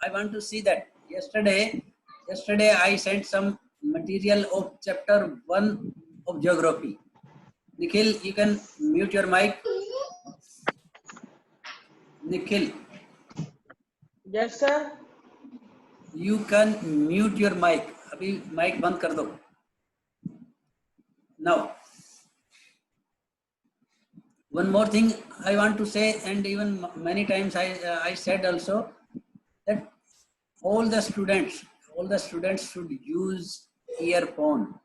I want to see that. Yesterday I sent some material of chapter 1 of geography. Nikhil, you can mute your mic. Nikhil. Yes, sir. You can mute your mic. अभी mic बंद कर दो. Now, one more thing I want to say, and even many times I said also that all the students should use earphone.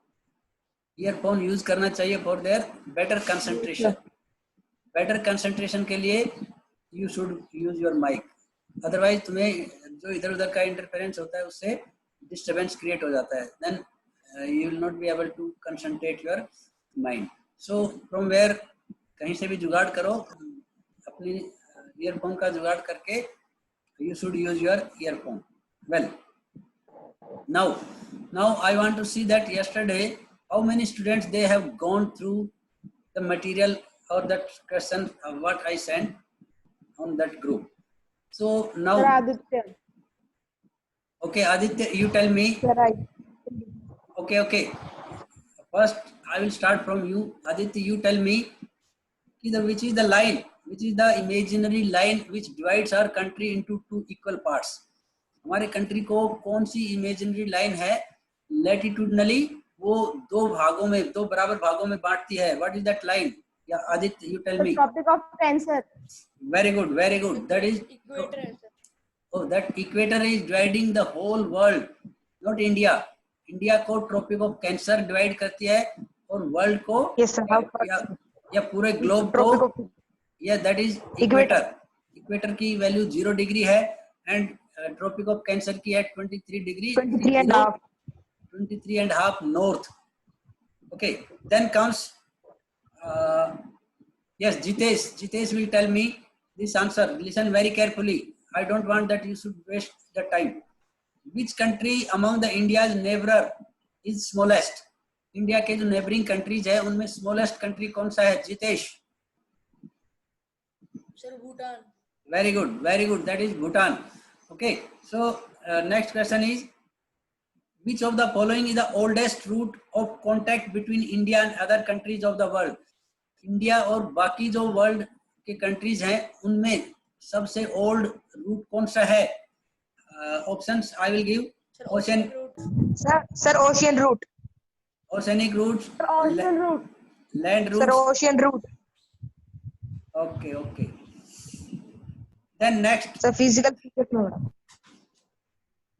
Earphone use करना चाहिए for their better concentration. Better concentration के लिए you should use your mic. Otherwise तुम्हें जो इधर उधर का interference होता है उससे disturbance create हो जाता है. Then you will not be able to concentrate your mind. So from where कहीं से भी जुगाड़ करो, अपनी ईयरफोन का जुगाड़ करके you should use your earphone. Well, now I want to see that yesterday how many students they have gone through the material or that question what I sent on that group. So now, Sir, Aditya. Okay, Aditya, you tell me. Sir, Okay. First, I will start from you. Aditya, you tell me which is the imaginary line which divides our country into two equal parts. हमारे country को कौन सी imaginary line है लैटिट्यूडनली वो दो बराबर भागों में बांटती है. What is that line? या Aditya, you tell me. Tropic of Cancer. Very good. That is equator. Oh, that equator is dividing the whole world, not India. India को ट्रॉपिक ऑफ कैंसर डिवाइड करती है और वर्ल्ड को या पूरे globe को या दैट इज इक्वेटर की वैल्यू 0 डिग्री है एंड ट्रॉपिक ऑफ कैंसर की है 23 degree 23 and half north. Okay, then comes yes, Jitesh will tell me this answer. Listen very carefully. I don't want that you should waste the time. Which country among the India's neighbor is smallest? India के जो neighbouring countries है उनमें smallest country कौन सा है? Jitesh. Sir Bhutan. Very good. That is Bhutan. Okay. So next question is, which of the following is the oldest route of contact between India and other countries of the world? India और बाकी जो world के countries हैं उनमें सबसे old root कौन सा है? Options I will give. Ocean. Sir, ocean route. Oceanic routes. Ocean route. Land routes. Sir, ocean route. Okay. Then next. Sir, physical features में.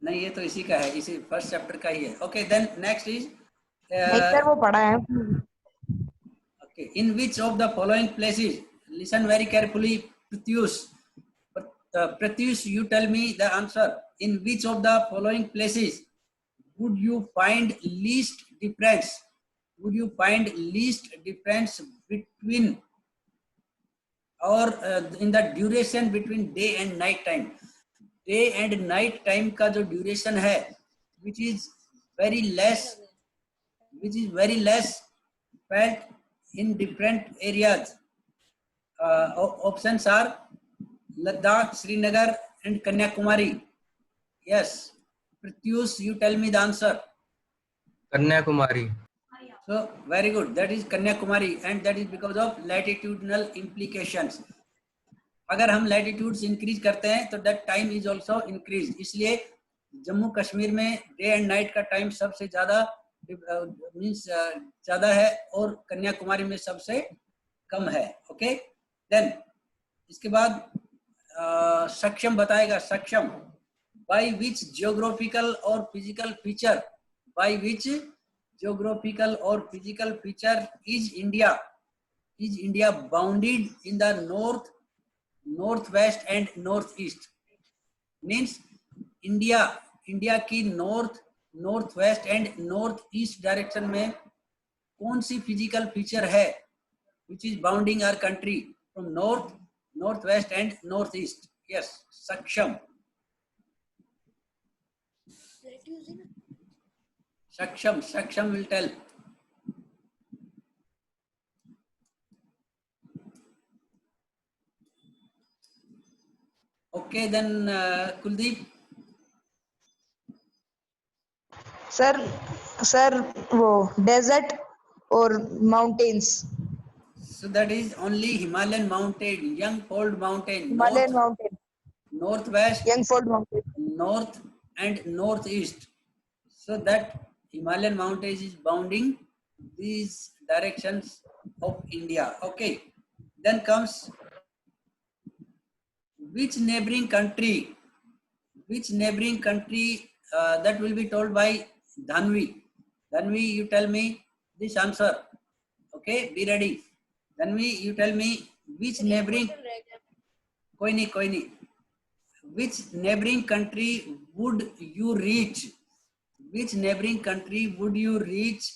नहीं, ये तो इसी का है, इसी फर्स्ट चैप्टर का ही है. Okay, then next is. Sir वो पढ़ा है. Okay, in which of the following places? Listen very carefully, Pratyush. Pratyush, you tell me the answer. In which of the following places would you find least difference? Would you find least difference between or in the duration between day and night time? Day and night time का जो duration है, which is very less felt in different areas. Options are Ladakh, Srinagar, and Kanyakumari. Yes, Pratyush, you tell me the answer. Kanyakumari. So very good. That is Kanyakumari, and that is because of latitudinal implications. अगर हम latitudes increase करते हैं तो that time is also increased. इसलिए जम्मू कश्मीर में day and night का time सबसे ज़्यादा ज़्यादा है और कन्याकुमारी में सबसे कम है. Okay, then इसके बाद सक्षम बताएगा. सक्षम, by which geographical or physical feature is India bounded in the north, northwest and northeast? Means India की north, northwest and northeast direction में कौन सी physical feature है which is bounding our country from north, northwest and northeast? Yes, Saksham. Saksham will tell. Okay, then Kuldeep. Sir sir वो desert और mountains, So that is only Himalayan mountain, young fold mountain, Himalayan mountain, northwest, young fold mountain. north and northeast. So that Himalayan mountains is bounding these directions of India. Okay. Then comes which neighboring country? Which neighboring country, that will be told by Dhanvi. Dhanvi, you tell me this answer. Okay, be ready. Dhanvi, you tell me which neighboring. कोई नहीं. Which neighboring country would you reach? Which neighboring country would you reach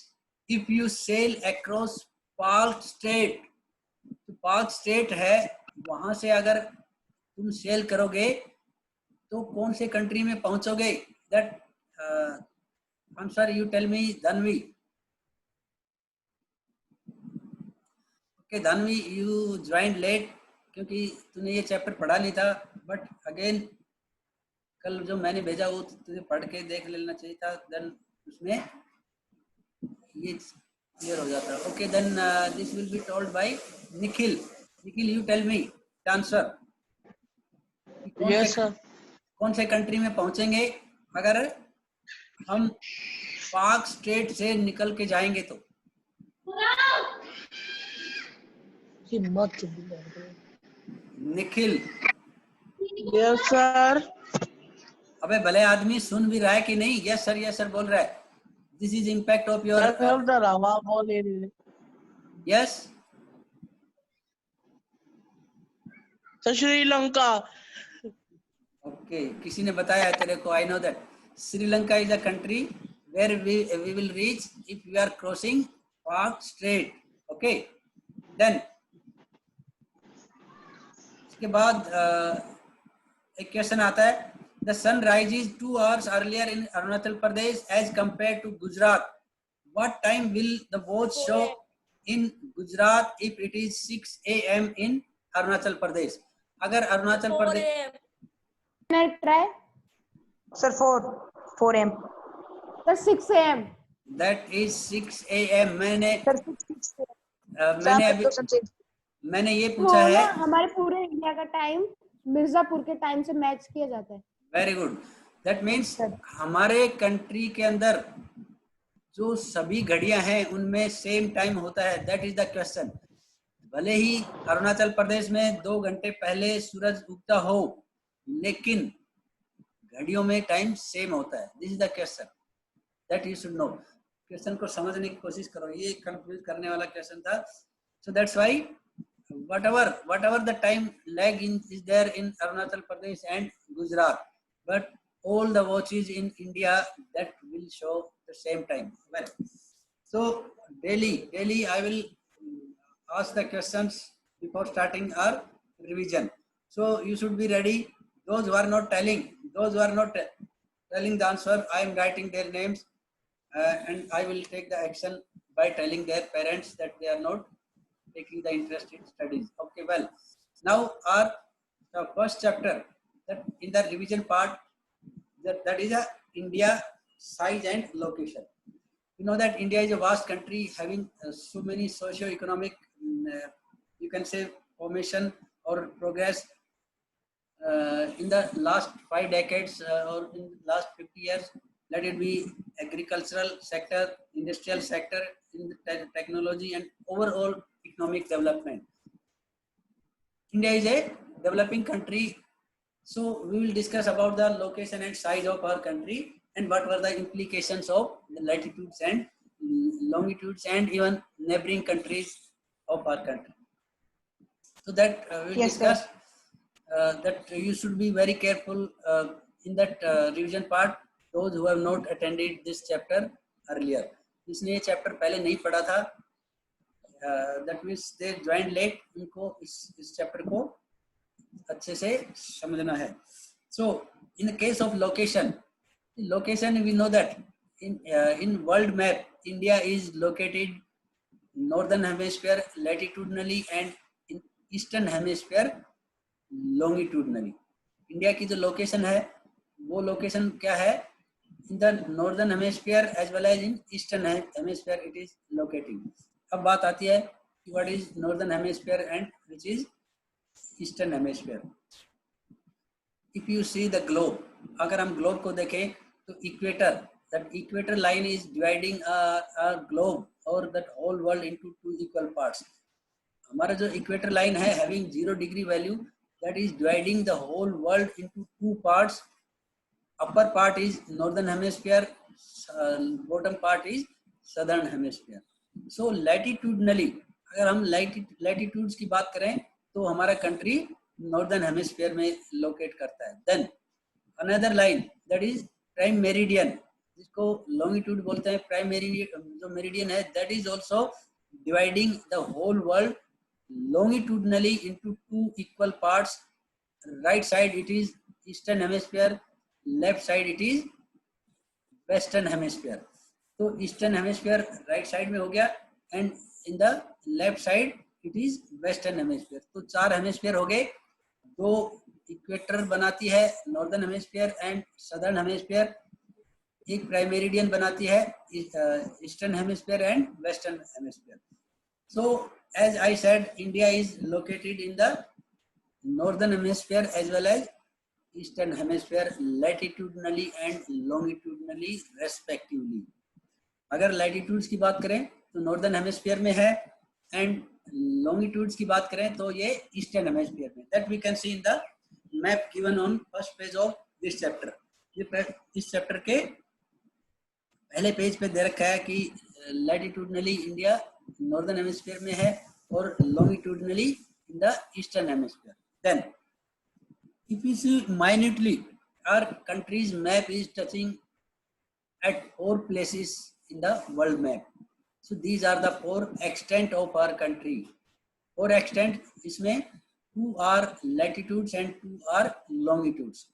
if you sail across Palk Strait? तो park state है, वहां से अगर तुम cell करोगे तो कौन से कंट्री में पहुंचोगे? That answer you tell me Dhanvi. Okay Dhanvi, you join late क्योंकि तूने ये चैप्टर पढ़ा नहीं था, बट अगेन कल जो मैंने भेजा वो तुझे पढ़ के देख लेना चाहिए था, देन उसमें ये क्लियर हो जाता. Okay then this will be told by Nikhil. Nikhil, you tell me the answer. Yes, sir. कौन से कंट्री में पहुंचेंगे अगर हम पाक स्टेट से निकल के जाएंगे तो? निखिल. Yes, sir. अबे भले आदमी सुन भी रहा है कि नहीं? यस सर बोल रहा है. This is impact of your. Sir, हवा बोल ही नहीं. यस. सर श्रीलंका. ओके, किसी ने बताया है तेरे को? I know that Sri Lanka is a country where we will reach if we are crossing Palk strait. Okay then इसके बाद एक क्वेश्चन आता है. The sun rises 2 hours earlier in Arunachal Pradesh as compared to Gujarat. What time will the watch show in Gujarat if it is 6 a.m. in Arunachal Pradesh? अगर Arunachal Pradesh try sir 4 AM. Sir 6 AM. that is 6 a.m. मैंने sir 6 मैंने ये पूछा है. हमारे पूरे India का time Mirzapur के टाइम से मैच किया जाता है. Very good. दैट मीन्स हमारे कंट्री के अंदर जो सभी घड़ियां हैं उनमें सेम टाइम होता है. That is the question. भले ही अरुणाचल प्रदेश में 2 घंटे पहले सूरज उगता हो, लेकिन घड़ियों में टाइम सेम होता है. This is the question that you should know. Question को समझने की कोशिश करो, ये कंफ्यूज करने वाला क्वेश्चन था. So that's why whatever the time lag is there in Arunachal Pradesh and Gujarat, but all the watches in India that will show the same time. Well, so daily I will ask the questions before starting our revision. So you should be ready. Those who are not telling the answer, I am writing their names and I will take the action by telling their parents that they are not taking the interest in studies. Okay, well, now the first chapter, that in the revision part, that is a India size and location. You know that India is a vast country having so many socio-economic, you can say, formation or progress in the last 5 decades or in the last 50 years. Let it be agricultural sector, industrial sector, in the technology and overall economic development. India is a developing country, so we will discuss about the location and size of our country and what were the implications of the latitudes and longitudes and even neighboring countries of our country. So that we will discuss that you should be very careful in that revision part. Those who have not attended this chapter earlier, जिसने ये chapter पहले नहीं पढ़ा था, that means they joined late, उनको इस chapter को अच्छे से समझना है. So in the case of location we know that in world map India is located northern hemisphere latitudinally and in eastern hemisphere longitudinally. India की जो लोकेशन है वो लोकेशन क्या है? in the northern hemisphere as well as in eastern hemisphere it is locating. अब बात आती है कि what is northern hemisphere and which is eastern hemisphere. If you see the globe, अगर हम globe को देखें तो equator, that equator line is dividing a globe or that whole world into two equal parts. हमारा जो equator line है having 0 degree value, that is dividing the whole world into two parts. Upper part is northern hemisphere, bottom part is southern hemisphere. So latitudinally अगर हम latitudes की बात करें तो हमारा country northern hemisphere में locate करता है. Then another line that is prime meridian, जिसको longitude बोलते हैं, prime meridian जो meridian है, that is also dividing the whole world longitudinally into two equal parts. Right side it is eastern hemisphere, left side it is western hemisphere. तो eastern hemisphere right side में हो गया and in the left side it is western hemisphere. तो 4 hemisphere हो गए. 2 equator बनाती है northern hemisphere and southern hemisphere. एक prime meridian बनाती है eastern hemisphere and western hemisphere. So as I said, India is located in the northern hemisphere as well as eastern hemisphere latitudinally and longitudinally respectively. अगर latitudes की बात करें तो northern hemisphere में है and longitudes की बात करें तो ये eastern hemisphere में. That we can see in the map given on first page of this chapter. ये इस chapter के पहले पेज पे दे रखा है कि latitudinally India northern hemisphere में है और longitudinally in the eastern hemisphere. Then if you see minutely, our country's map is touching at 4 places in the world map. So these are the 4 extent of our country. 4 extent, इसमें 2 are latitudes and 2 are longitudes.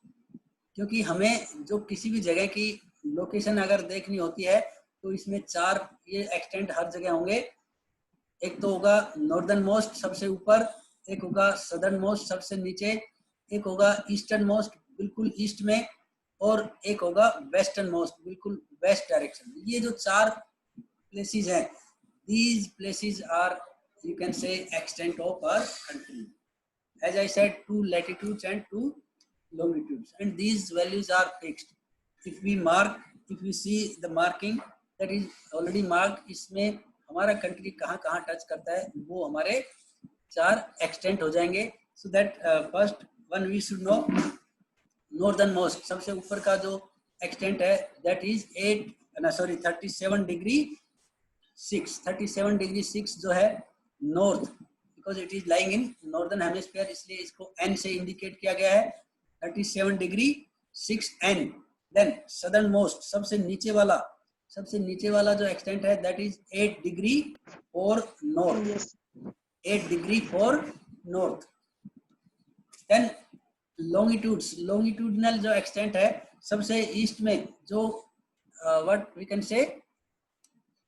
क्योंकि हमें जो किसी भी जगह की location अगर देखनी होती है तो इसमें 4 ये एक्सटेंट हर जगह होंगे. एक तो होगा नॉर्दर्न मोस्ट सबसे ऊपर, एक होगा सदर्न मोस्ट सबसे नीचे, एक होगा ईस्टर्न मोस्ट बिल्कुल ईस्ट में और एक होगा वेस्टर्न मोस्ट बिल्कुल वेस्ट डायरेक्शन. ये जो 4 प्लेसेस हैं, these places are you can say extent of our country. As I said, 2 latitudes and 2 longitudes, and these values are fixed. If we see the marking that is already marked, इसमें हमारा country कहाँ कहाँ touch करता है वो हमारे 4 extent हो जाएंगे. So that first one we should know, northern most सबसे ऊपर का जो एक्सटेंट है that is 37 degree 6 जो है north, because it is lying in northern hemisphere इसलिए इसको N से इंडिकेट किया गया है. 37 degree 6 N. Then southern most सबसे नीचे वाला जो एक्सटेंट है that is 8 degree for north. 8 degree for north. Then longitudinal जो एक्सटेंट है सबसे ईस्ट में जो what we can say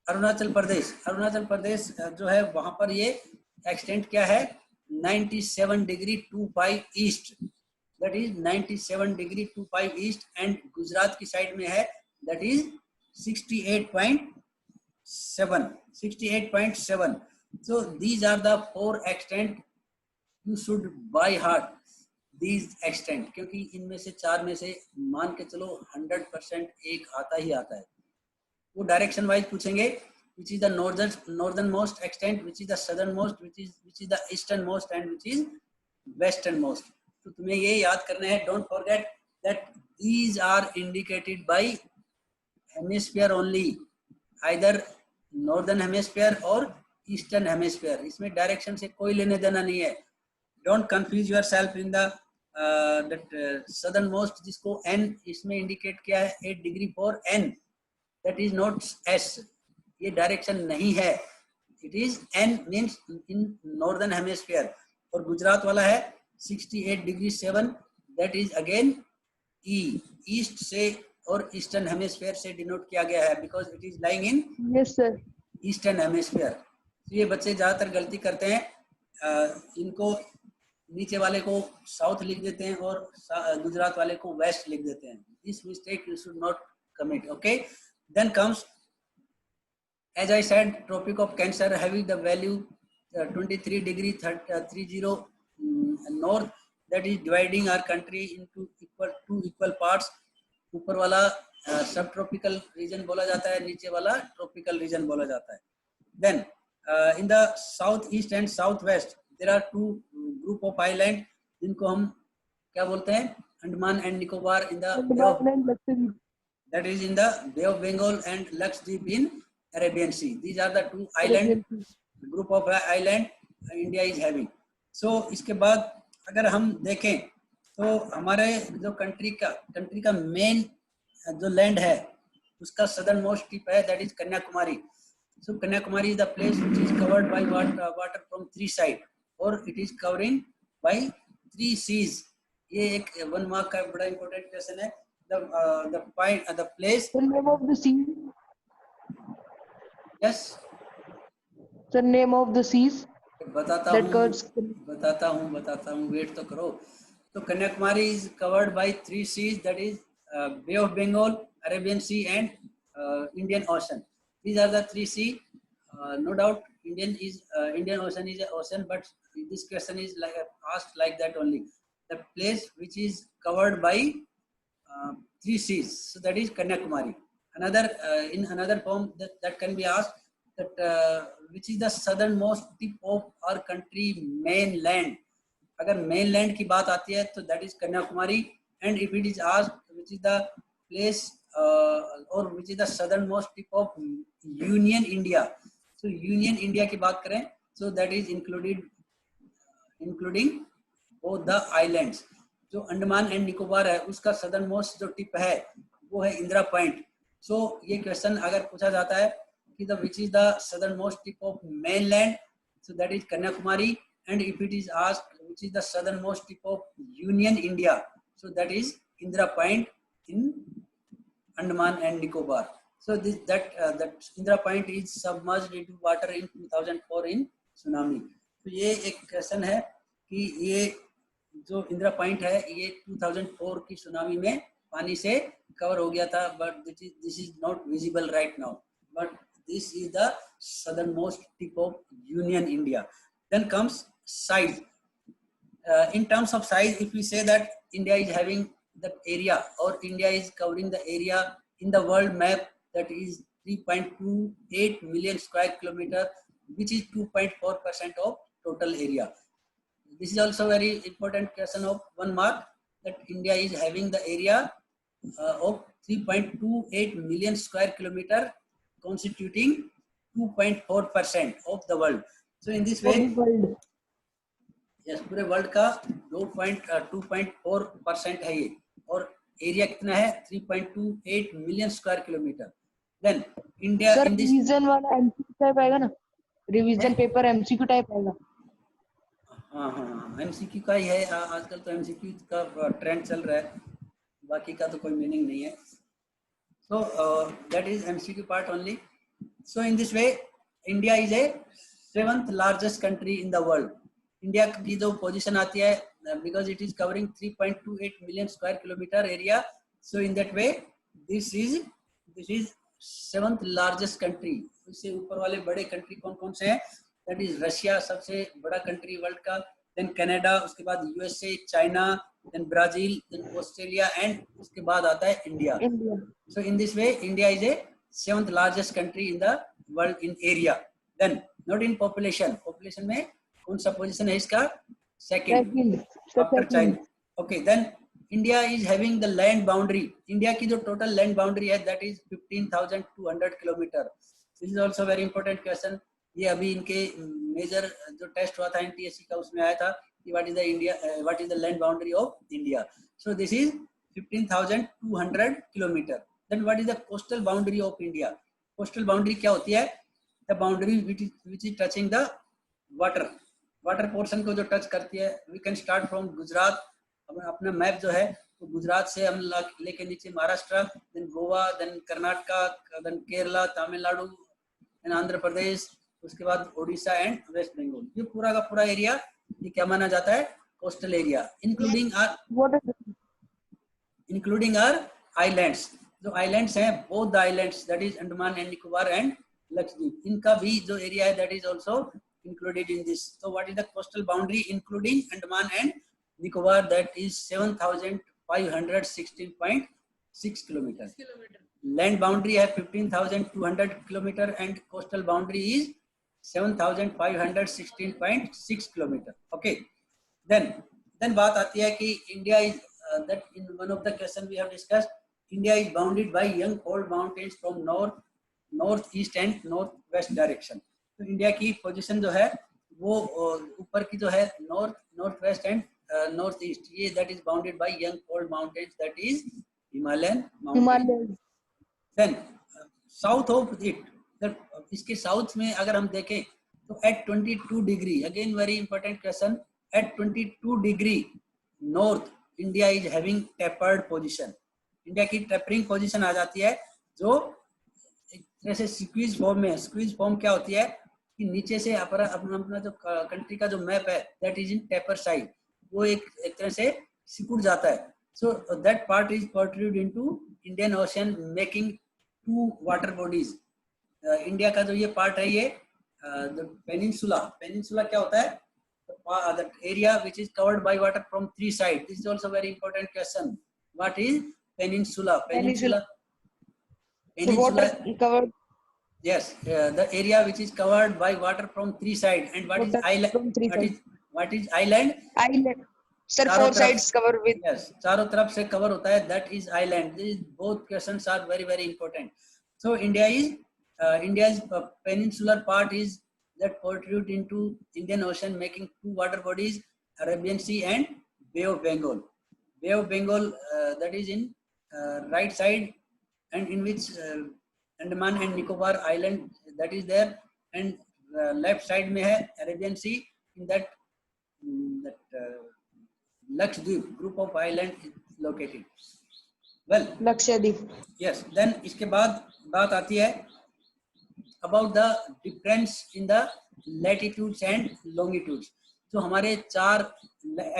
Arunachal Pradesh जो है वहां पर ये एक्सटेंट क्या है 97 degree 25 east, that is 97 degree 25 east. And Gujarat की साइड में है that is 68.7. So these are the 4 extent. You should by heart these extent, क्योंकि इनमें से 4 में से मान के चलो 100% एक आता ही आता है. वो डायरेक्शन वाइज पूछेंगे which is the northern most extent, which is the southern most, which is the eastern most, and which is western most. तो तुम्हें ये याद करना है. Don't forget that these are indicated by hemisphere only, either northern hemisphere or eastern hemisphere. इसमें direction से कोई लेने देना नहीं है. Don't confuse yourself in the southern most जिसको N इसमें इंडिकेट किया है 8 degree for N, that is not S. ये डायरेक्शन नहीं है. It is N means in northern hemisphere. और गुजरात वाला है 68 degree 7, that is again E. East से और ईस्टर्न हेमिस्फीयर से डिनोट किया गया है because it is lying in Yes, sir. Eastern hemisphere. तो ये बच्चे ज्यादातर गलती करते हैं, इनको नीचे वाले को साउथ लिख देते हैं और गुजरात वाले को वेस्ट लिख देते हैं. This mistake you should not commit. Okay, then comes, as I said, Tropic of Cancer having the value 23 degree 30 north, that is dividing our country into two equal parts. ऊपर वाला सब ट्रॉपिकल रीजन बोला जाता है, नीचे वाला tropical region बोला जाता है. Then in the south east and south west there are two group of island जिनको हम क्या बोलते हैं, Andaman and Nicobar in the that is in the Bay of Bengal and Lakshadweep in Arabian Sea. These are the two island group of island India is having. So इसके बाद अगर हम देखें तो हमारे जो कंट्री का मेन जो लैंड है उसका सदर्न मोस्ट टिप है, that is Kanyakumari. So Kanyakumari is the place which is covered by water from three sides, or it is covering by 3 seas. ये एक 1 मार्क का बड़ा important question है. The point, the place. The name of the sea. Yes. The name of the seas. बताता हूँ. Wait तो करो. So Kanyakumari is covered by 3 seas, that is Bay of Bengal, Arabian Sea, and Indian Ocean. These are the 3 seas. No doubt, Indian Ocean is an ocean, but this question is asked like that only. The place which is covered by 3 seas, so that is Kanyakumari. In another form that can be asked, that which is the southernmost tip of our country mainland. अगर mainland की बात आती है तो that is Kanyakumari, and if it is asked which is the place or which is the southernmost tip of Union India, so Union India की बात करें, so that is including both the islands. जो Andaman and Nicobar है उसका southernmost जो tip है वो है इंदिरा पॉइंट. So ये क्वेश्चन अगर पूछा जाता है कि which is the southernmost tip of mainland, so that is Kanyakumari, and if it is asked which is the southernmost tip of Union India, so that is Indira Point in Andaman and Nicobar. So that Indira Point is submerged into water in 2004 in tsunami. तो ये एक question है कि ये जो Indira point है ये 2004 की सुनामी में पानी से कवर हो गया था, but this is not visible right now, but this is the southernmost tip of Union India. Then comes size. In terms of size, if we say that India is having the area, or India is covering the area in the world map, that is 3.28 million square kilometer, which is 2.4% of total area. This is also very important question of 1 mark, that India is having the area of 3.28 million square kilometer, constituting 2.4% of the world. So in this way, yes, पूरे world का 2.4% है ये, और area कितना है 3.28 million square kilometre. Then India in this revision वाला MCQ type आएगा ना, रिवीजन पेपर एमसीक्यू टाइप आएगा. हाँ एमसीक्यू का ही है आजकल, तो एमसीक्यू का ट्रेंड चल रहा है, बाकी का तो कोई मीनिंग नहीं है. So that is MCQ part only. So in this way India is a 7th largest country in the world. India की जो पोजीशन आती है, because it is covering 3.28 million square kilometre area, so in that way this is 7th largest country. इससे ऊपर वाले बड़े country कौन कौन से हैं? दैट इज रशिया, सबसे बड़ा कंट्री वर्ल्ड का, देन कनाडा, उसके बाद USA, China, then Brazil, then Australia, and उसके बाद आता है India. So in this way India is a 7th largest country in the world in area. Then not in population. Population में कौन सा पोजीशन है इसका? Second after China. Okay, then India is having the land boundary. India की जो total land boundary है that is 15,200 kilometre. This is also very important question. ये अभी इनके मेजर जो टेस्ट हुआ था एनटीएससी का, उसमें आया था कि what is the land boundary of India. So this is 15,200 kilometre. Then what is the coastal boundary of India? Coastal boundary क्या होती है? The boundary which is touching the water portion को जो टच करती है. We can start from Gujarat. अपना map जो है तो गुजरात से हम लेके नीचे Maharashtra, then Goa, then Karnataka, then Kerala, Tamil Nadu, then Andhra Pradesh, उसके बाद ओडिशा एंड वेस्ट बंगाल. ये पूरा का पूरा एरिया ये क्या माना जाता है? Coastal area, including our islands. जो आइलैंड्स हैं, both the islands that is Andaman and Nicobar and Lakshadweep, इनका भी जो एरिया है that is also included in this. So what is the coastal boundary including Andaman and Nicobar? That is 7,516.6 kilometers. Land boundary है 15,200 kilometer and coastal boundary is 7,516.6 kilometer. Okay. Then बात आती है कि India is that in one of the question we have discussed, India is bounded by young cold mountains from northeast and northwest direction. तो India की position जो है वो ऊपर की जो है north west and north east, ये that is bounded by young cold mountains that is Himalayan mountain. Then south of it, इसके साउथ में अगर हम देखें तो at 22 degree, again very important question, at 22 degree north India is having tapered position. India की tapering position आ जाती है, जो एक तरह से स्क्वीज फॉर्म में. स्क्वीज फॉर्म क्या होती है कि नीचे से अपना जो कंट्री का जो मैप है that is in taper side, वो एक तरह से सिकुड़ जाता है. So that part is protrude into Indian ocean making two water bodies. India का जो ये पार्ट है, ये पेनिनसुला क्या होता है? The area which is covered by water from three side. This is also very important question. What is peninsula? Peninsula covered. Yes, the area which is covered by water from three sides. And what is island? From three sides. What is island? Island. Sir, चारों four तरफ- sides covered with. Yes, चारों तरफ से cover होता है. That is island. These both questions are very very important. So India's peninsular part is that protrude into Indian Ocean, making two water bodies, Arabian Sea and Bay of Bengal. Bay of Bengal that is in right side, and in which Andaman and Nicobar Island that is there, and left side में है Arabian Sea. In that Lakshadweep group of island is located. Well, Lakshadweep. yes. Then इसके बाद बात आती है about the difference in the latitudes and longitudes. जो हमारे चार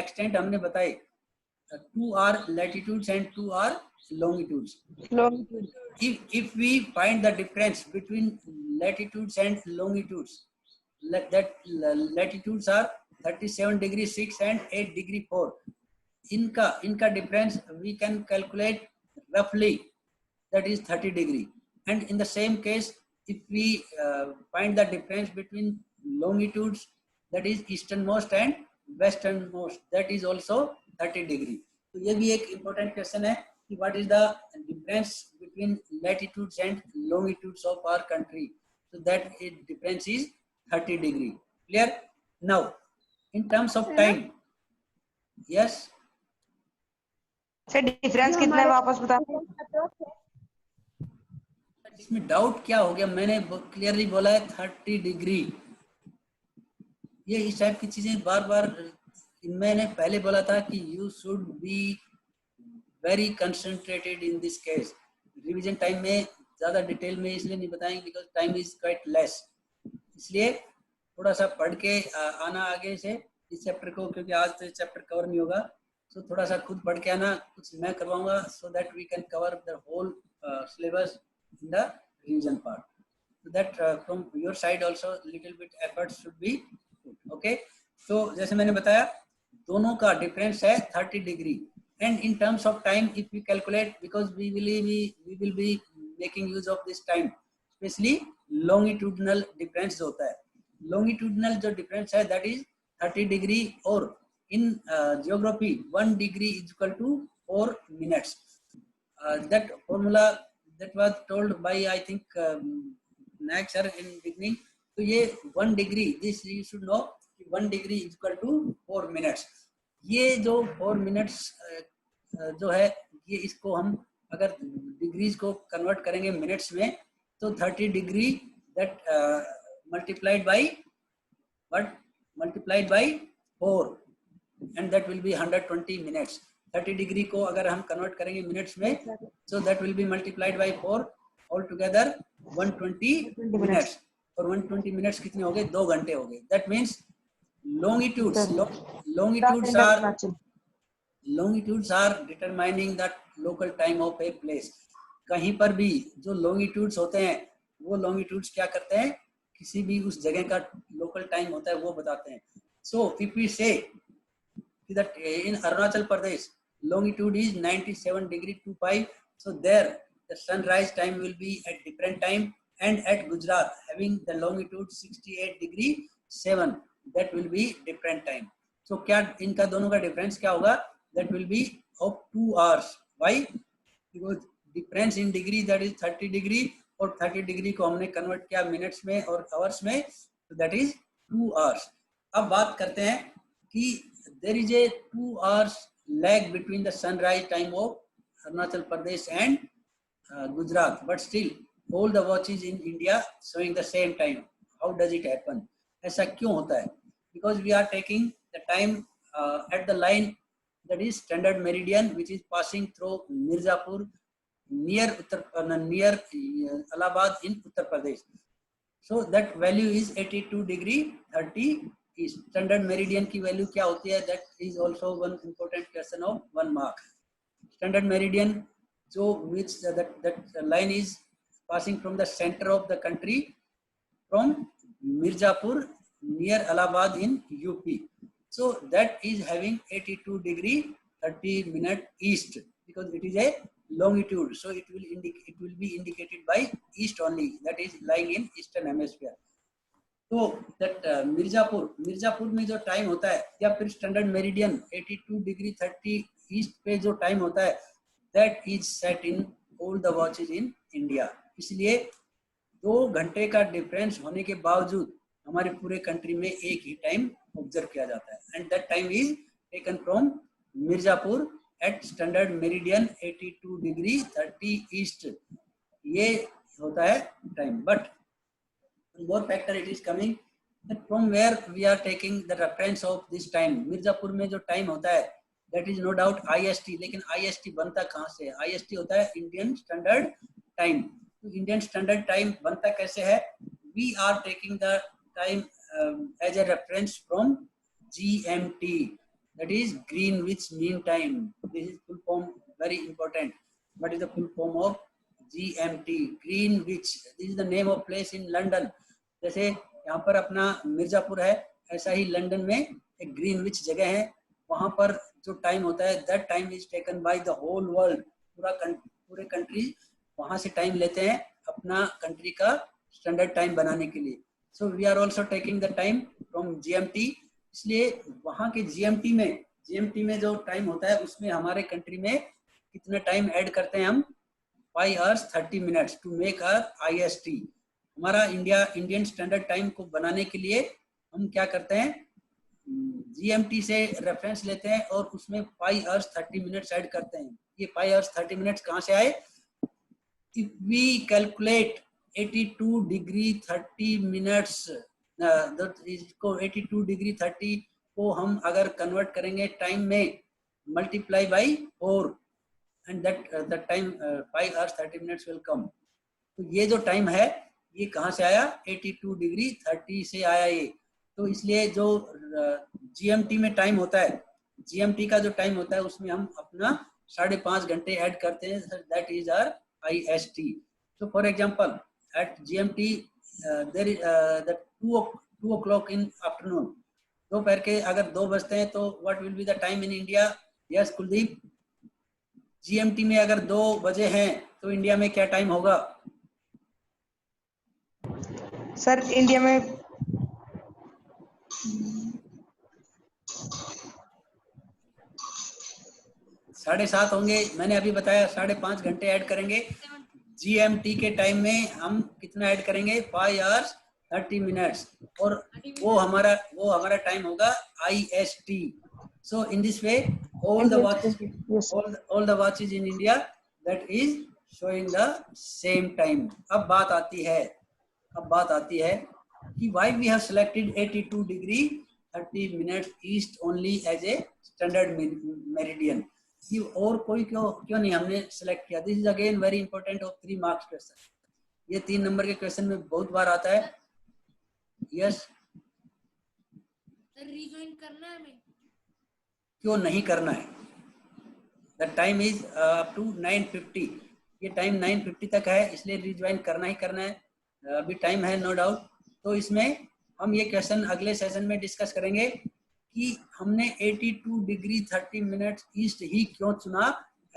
extent हमने बताए, 2 are latitudes and 2 are longitudes. Longitude. If we find the difference between latitudes and longitudes, that latitudes are 37 degree 6 and 8 degree 4. इनका difference we can calculate roughly, that is 30 degree. And in the same case, if we find the difference between longitudes, that is easternmost and westernmost, that is also 30 degree. तो ये भी एक important question है कि what is the difference between latitudes and longitudes of our country. So that difference is 30 degree. Clear? Now, in terms of time, yes. Sir difference कितना है वापस बता दो. इसमें डाउट क्या हो गया? मैंने क्लियरली बोला है 30 डिग्री. ये इस टाइप की चीजें बार बार मैंने पहले बोला था कि you should be very concentrated in this case. Revision time में ज्यादा डिटेल में इसलिए नहीं बताएंगे because time is quite less. इसलिए थोड़ा सा पढ़ के आना आगे से इस चैप्टर को, क्योंकि आज तो चैप्टर कवर नहीं होगा. सो थोड़ा सा खुद पढ़ के आना, कुछ मैं करवाऊंगा so that we can cover the whole syllabus in the revision part. So that from your side also little bit efforts should be put. Okay. So जैसे मैंने बताया दोनों का difference है 30 degree. And in terms of time, if we calculate, because we will be making use of this time, especially longitudinal difference होता है. Longitudinal जो difference है that is 30 degree, और in geography 1 degree is equal to 4 minutes. That formula that was told by I think Nayak sir in beginning. तो ये 1 degree, this you should know, 1 degree is equal to 4 minutes. ये जो 4 minutes जो है, ये इसको हम अगर डिग्रीज को कन्वर्ट करेंगे मिनट्स में तो 30 degree that multiplied by what? Multiplied by 4, and that will be 120 minutes. 30 degree को अगर हम कन्वर्ट करेंगे मिनट्स में so that will be multiplied by 4, altogether 120 minutes. और 120 minutes कितने हो गए? 2 घंटे हो गए. That means longitudes are determining the local time of a place. कहीं पर भी जो लॉन्गिट्यूड्स होते हैं वो लॉन्गिट्यूड्स क्या करते हैं, किसी भी उस जगह का लोकल टाइम होता है वो बताते हैं. सो इफ वी से that in Arunachal Pradesh longitude is 97 degree 25, so there the sunrise time will be at different time, and at Gujarat having the longitude 68 degree 7, that will be different time. So क्या इनका दोनों का difference क्या होगा, that will be of 2 hours. Why? Because difference in degree that is 30 degree, और 30 degree को हमने convert किया मिनट्स में और आवर्स में, तो दैट इज 2 hours. अब बात करते हैं कि there is a 2 hours lag between the sunrise time of Arunachal Pradesh and Gujarat, but still all the watches in India showing the same time. How does it happen? ऐसा क्यों होता है? Because we are taking the time at the line that is standard meridian, which is passing through Mirzapur near Allahabad in Uttar Pradesh. So that value is 82 degree 30 east. Standard meridian की value क्या होती है? That is also one important question of 1 mark. Standard meridian जो which that line is passing from the center of the country from Mirzapur near Allahabad in UP. So that is having 82 degree 30 minute east, because it is a longitude, so it will be indicated by east only, that is lying in eastern hemisphere. तो that Mirzapur में जो time होता है या फिर standard meridian 82 degree 30 east पे जो time होता है, that is set in all the watches in India. इसलिए 2 घंटे का डिफरेंस होने के बावजूद हमारे पूरे कंट्री में एक ही टाइम ऑब्जर्व किया जाता है, and that time is taken from Mirzapur at standard meridian 82 degree 30 east. ये होता है time. But more factor it is coming that from where we are taking the reference of this time. Mirzapur में जो time होता है that is no doubt IST, लेकिन IST बनता कहाँ से है? IST होता है इंडियन स्टैंडर्ड टाइम. तो इंडियन स्टैंडर्ड टाइम बनता कैसे है? We are taking the time as a reference from GMT, that is Greenwich Mean Time. This is full form, very important. What is the full form of GMT? Greenwich. This is the name of place in London. जैसे यहाँ पर अपना मिर्जापुर है, ऐसा ही London में एक Greenwich जगह है, वहां पर जो टाइम होता है that time is taken by the whole world. पूरे कंट्री वहां से टाइम लेते हैं अपना कंट्री का स्टैंडर्ड टाइम बनाने के लिए. So we are also taking the time from GMT. इसलिए वहां के जीएमटी में जो टाइम होता है उसमें हमारे कंट्री में कितना टाइम ऐड करते हैं हम? 5 hours 30 minutes to make our IST. हमारा इंडियन स्टैंडर्ड टाइम को बनाने के लिए हम क्या करते हैं? जीएमटी से रेफरेंस लेते हैं और उसमें 5 hours 30 minutes ऐड करते हैं. ये 5 hours 30 minutes कहाँ से आए? If we calculate 82 degree 30 minutes, इसको 82 डिग्री 30 को हम अगर कन्वर्ट करेंगे टाइम में, multiply by 4, and that time 5 hours 30 minutes will come. तो ये जो टाइम है ये कहाँ से आया? 82 डिग्री 30 से आया ये. तो इसलिए जो जीएमटी में टाइम होता है, जीएमटी का जो टाइम होता है उसमें हम अपना 5.5 घंटे ऐड करते हैं. That is our IST. So for example, at GMT there is the 2 o'clock in afternoon. दोपहर के अगर 2 बजते हैं तो what will be the time in India? Yes, Kuldeep. GMT में अगर 2 बजे हैं तो इंडिया में क्या टाइम होगा? सर इंडिया में 7:30 होंगे. मैंने अभी बताया 5.5 घंटे ऐड करेंगे. जीएमटी के टाइम में हम कितना ऐड करेंगे? 5 hours 30 minutes, और वो हमारा टाइम होगा IST. So in this way all the watches in India that is showing the same time. अब बात आती है कि why we have selected 82 degree 30 minutes east only as a standard meridian. कि और कोई क्यों नहीं हमने सेलेक्ट किया? This is again very important of 3 marks question. ये 3 नंबर के क्वेश्चन में बहुत बार आता है. यस, रिजॉइन करना है हमें? क्यों नहीं करना है? The time is up to 9:50. ये टाइम 9:50 तक है, इसलिए रिज्वाइन करना ही करना है, अभी टाइम है नो डाउट। तो इसमें हम ये क्वेश्चन अगले सेशन में डिस्कस करेंगे कि हमने 82 डिग्री 30 मिनट ईस्ट ही क्यों चुना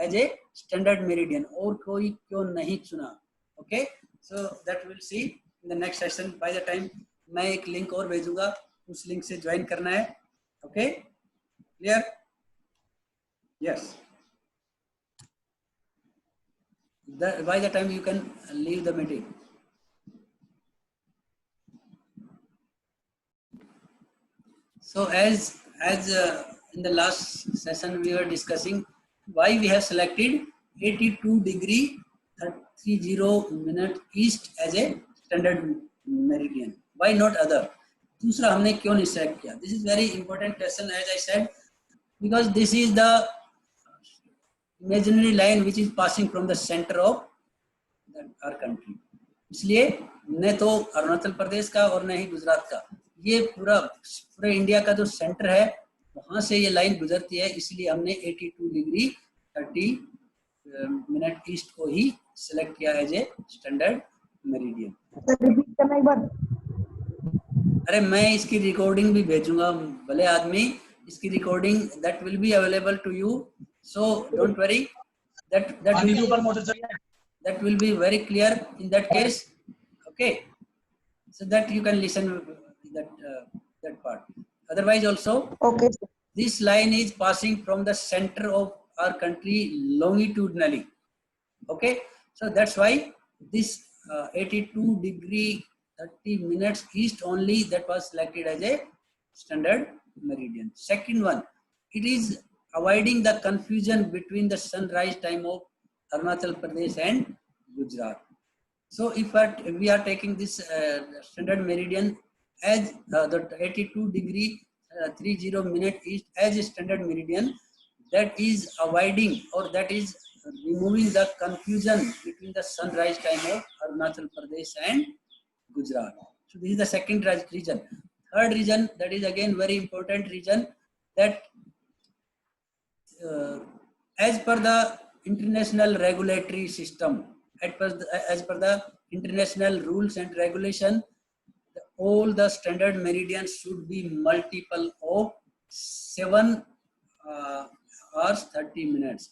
एज ए स्टैंडर्ड मेरिडियन, और कोई क्यों नहीं चुना। Okay, so that will see in the next session. By the time मैं एक लिंक और भेजूंगा, उस लिंक से ज्वाइन करना है। Okay, clear? Yes, by the time you can leave the meeting. So as in the last session we were discussing why we have selected 82 degree 30 minute east as a standard meridian. Why not other? दूसरा हमने क्यों नहीं select किया? This is very important question, as I said, because this is the imaginary line which is passing from the center of our country. इसलिए न तो अरुणाचल प्रदेश का और न ही गुजरात का, ये पूरे इंडिया का जो सेंटर है वहां से ये लाइन गुजरती है, इसलिए हमने 82 डिग्री 30 मिनट ईस्ट को ही सिलेक्ट किया as a standard meridian. Repeat करना एक बार। अरे मैं इसकी रिकॉर्डिंग भी भेजूंगा, भले आदमी, इसकी recording that will be available to you, so don't worry, that will be very clear in that case. Okay, so that you can listen that part. Otherwise also, Okay. this line is passing from the center of our country longitudinally. Okay, so that's why this 82 degree 30 minutes east only that was selected as a standard meridian. Second one, it is avoiding the confusion between the sunrise time of Arunachal Pradesh and Gujarat. So if we are taking this standard meridian as the 82 degree 30 minute east as a standard meridian, that is avoiding or that is removing the confusion between the sunrise time of Arunachal Pradesh and Gujarat. So this is the second region. Third region, that is again very important region, that as per the international regulatory system, as per the international rules and regulation, all the standard meridians should be multiple of 7 hours 30 minutes.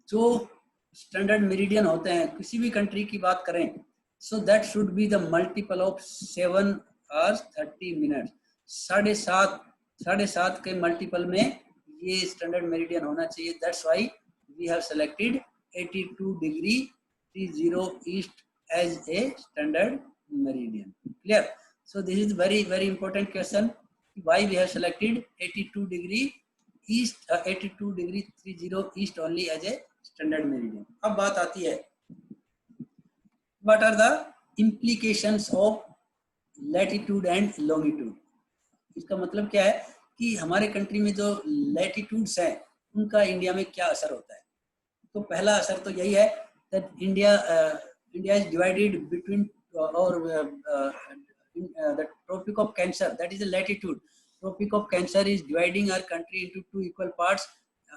जो standard meridian होते हैं किसी भी country की बात करें, so that should be the multiple of 7 hours 30 minutes. 7.5 के multiple में ये स्टैंडर्ड मेरिडियन होना चाहिए. That's why we have selected 82 degree 30 east as a standard meridian. Clear? So this is very important question. Why we have selected 82 degree east 82 degree 30 east only as a standard meridian. अब बात आती है, what are the implications of latitude and longitude? इसका मतलब क्या है कि हमारे कंट्री में जो लैटिट्यूड्स हैं उनका इंडिया में क्या असर होता है. तो पहला असर तो यही है that India is divided between the Tropic of Cancer, that is the latitude. Tropic of Cancer is dividing our country into two equal parts.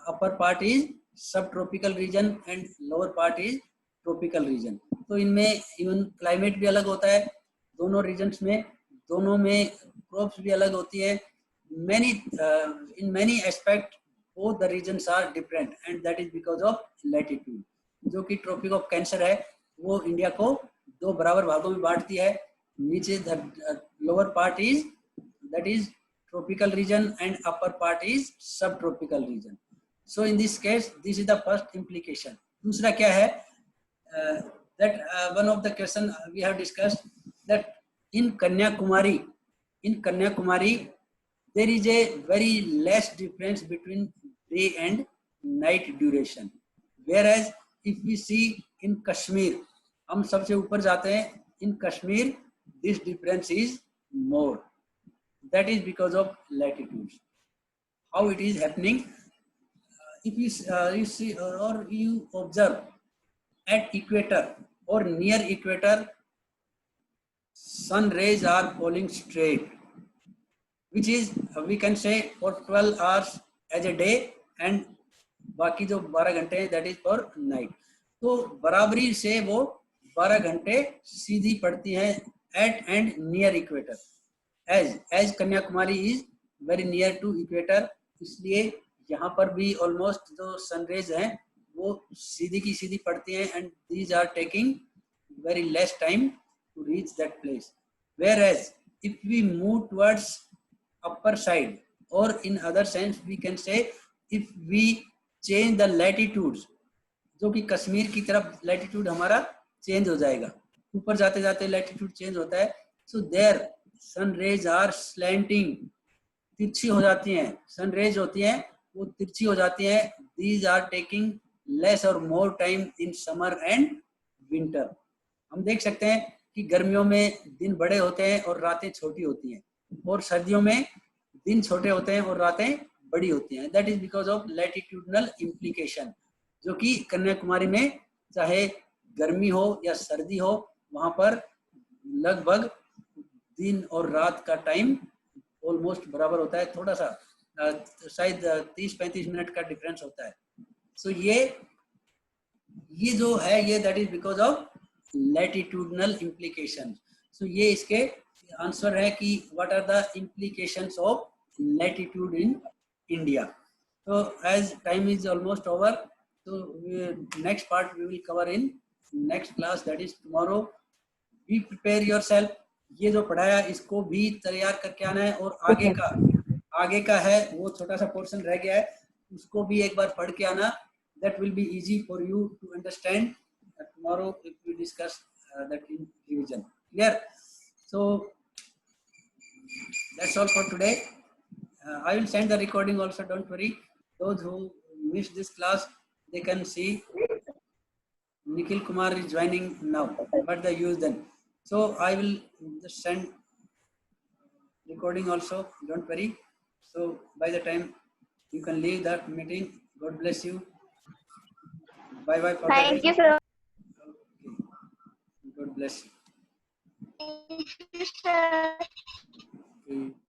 Upper part is subtropical region and lower part is tropical region. तो इनमें even climate भी अलग होता है दोनों regions में, दोनों में क्रॉप्स भी अलग होती है. In many aspect both the regions are different and that is because of latitude. जो कि ट्रॉपिक ऑफ कैंसर है वो इंडिया को 2 बराबर भागों में बांटती है. नीचे lower part is that is tropical region and upper part is subtropical region. So in this case this is the first implication. दूसरा क्या है, that one of the question we have discussed that in Kanyakumari there is a very less difference between day and night duration, whereas if we see in Kashmir, हम सबसे ऊपर जाते हैं, in Kashmir this difference is more. That is because of latitudes. How it is happening? If you see or you observe at equator or near equator, sun rays are falling straight, which is we can say for 12 hours as a day and बाकी जो 12 घंटे हैं that is for night. तो बराबरी से वो 12 घंटे सीधी पड़ती हैं at and near equator. As Kanyakumari is very near to equator, इसलिए यहाँ पर भी ऑलमोस्ट जो सनरेज हैं वो सीधी की सीधी पड़ती हैं and these are taking very less time to reach that place. Whereas if we move towards upper side, or in other sense we can say if we change the latitudes, जो कि कश्मीर की तरफ लैटिट्यूड हमारा change हो जाएगा, ऊपर जाते जाते लैटिट्यूड चेंज होता है. So there sun rays are slanting, तिरछी हो जाती हैं, सन रेज होती हैं वो तिरछी हो जाती हैं. दीज आर टेकिंग लेस और more time in summer and winter. हम देख सकते हैं कि गर्मियों में दिन बड़े होते हैं और रातें छोटी होती हैं, और सर्दियों में दिन छोटे होते हैं और रातें बड़ी होती हैं. That is because of latitudinal implication, जो कि कन्याकुमारी में चाहे गर्मी हो या सर्दी हो, वहां पर लगभग दिन और रात का टाइम ऑलमोस्ट बराबर होता है. थोड़ा सा शायद 30-35 मिनट का डिफरेंस होता है. सो ये जो है ये that is because of latitudinal implication. So ये इसके आंसर है कि what are the implications of latitude in India. तो as time is almost over, तो next part we will cover in next class, that is tomorrow. Be prepare yourself. ये जो पढ़ाया इसको भी तैयार करके आना है, और आगे का है वो छोटा सा पोर्शन रह गया है, उसको भी एक बार पढ़ के आना. That will be easy for you to understand tomorrow if we discuss that in revision. Clear? So that's all for today. I will send the recording also, don't worry. Those who missed this class, they can see Nikhil Kumar is joining now, but they use them. So I will just send recording also, don't worry. So by the time you can leave that meeting, God bless you. Bye bye. Thank you, sir. Okay. God bless you. Thank you, sir. Okay.